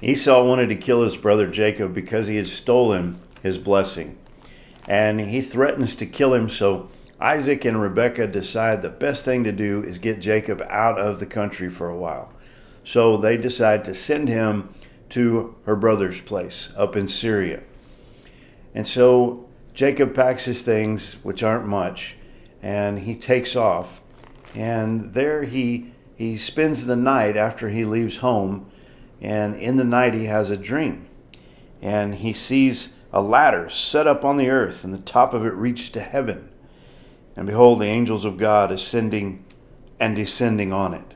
Esau wanted to kill his brother Jacob because he had stolen his blessing. And he threatens to kill him, so Isaac and Rebekah decide the best thing to do is get Jacob out of the country for a while. So they decide to send him to her brother's place up in Syria. And so Jacob packs his things, which aren't much, and he takes off. And there he spends the night after he leaves home. And in the night he has a dream. And he sees a ladder set up on the earth, and the top of it reached to heaven. And behold, the angels of God ascending and descending on it.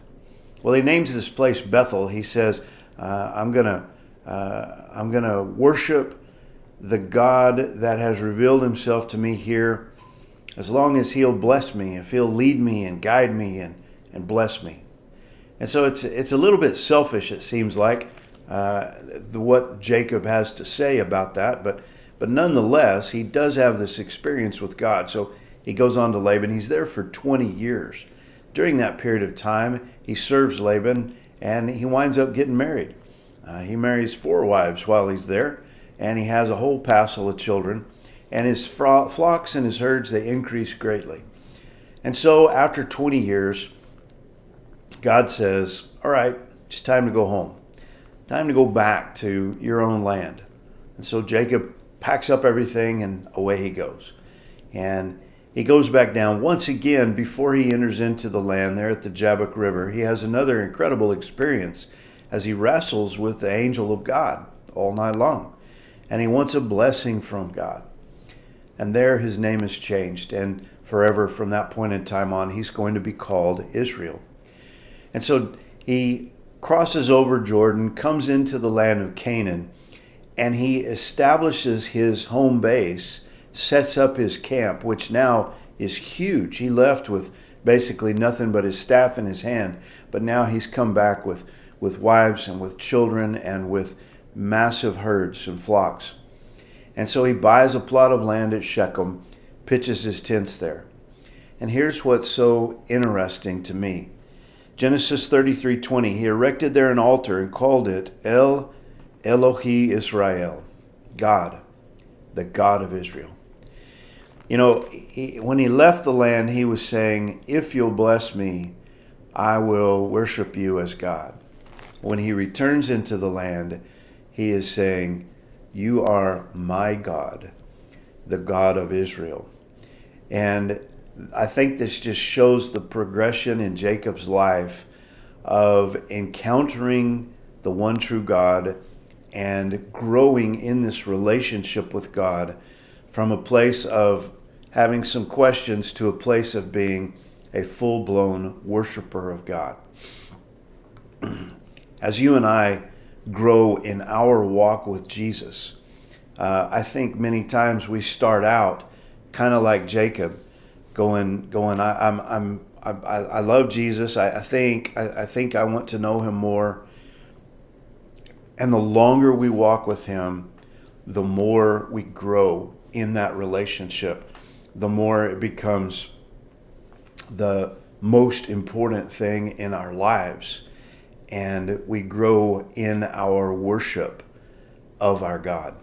Well, he names this place Bethel. He says, I'm gonna worship the God that has revealed himself to me here, as long as he'll bless me, if he'll lead me and guide me and bless me. And so it's a little bit selfish, it seems like, what Jacob has to say about that, but nonetheless, he does have this experience with God. So he goes on to Laban. He's there for 20 years. During that period of time, he serves Laban, and he winds up getting married. He marries 4 wives while he's there, and he has a whole passel of children. And his flocks and his herds, they increase greatly. And so after 20 years, God says, all right, it's time to go home. Time to go back to your own land. And so Jacob packs up everything and away he goes. And he goes back down. Once again, before he enters into the land there at the Jabbok River, he has another incredible experience as he wrestles with the angel of God all night long. And he wants a blessing from God. And there his name is changed. And forever from that point in time on, he's going to be called Israel. And so he crosses over Jordan, comes into the land of Canaan, and he establishes his home base, sets up his camp, which now is huge. He left with basically nothing but his staff in his hand, but now he's come back with wives and with children and with massive herds and flocks. And so he buys a plot of land at Shechem, pitches his tents there. And here's what's so interesting to me. Genesis 33:20, he erected there an altar and called it El Elohi Israel, God, the God of Israel. You know, when he left the land, he was saying, if you'll bless me, I will worship you as God. When he returns into the land, he is saying, you are my God, the God of Israel. And I think this just shows the progression in Jacob's life of encountering the one true God and growing in this relationship with God from a place of having some questions to a place of being a full-blown worshiper of God. As you and I grow in our walk with Jesus, I think many times we start out kind of like Jacob, going. I love Jesus. I think I want to know him more. And the longer we walk with him, the more we grow in that relationship, the more it becomes the most important thing in our lives. And we grow in our worship of our God.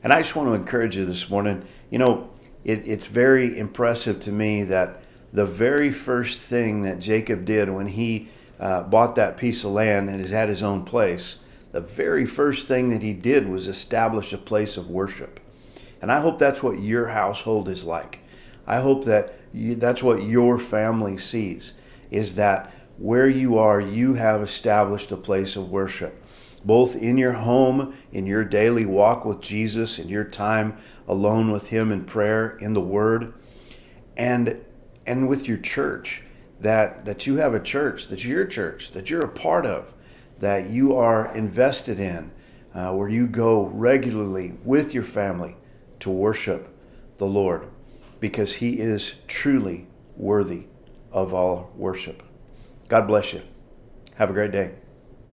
And I just want to encourage you this morning, you know, it's very impressive to me that the very first thing that Jacob did when he bought that piece of land and has had his own place, the very first thing that he did was establish a place of worship. And I hope that's what your household is like. I hope that that's what your family sees, is that where you are, you have established a place of worship, both in your home, in your daily walk with Jesus, in your time alone with him in prayer, in the Word, and with your church, that you have a church, that's your church, that you're a part of, that you are invested in, where you go regularly with your family to worship the Lord, because he is truly worthy of all worship. God bless you. Have a great day.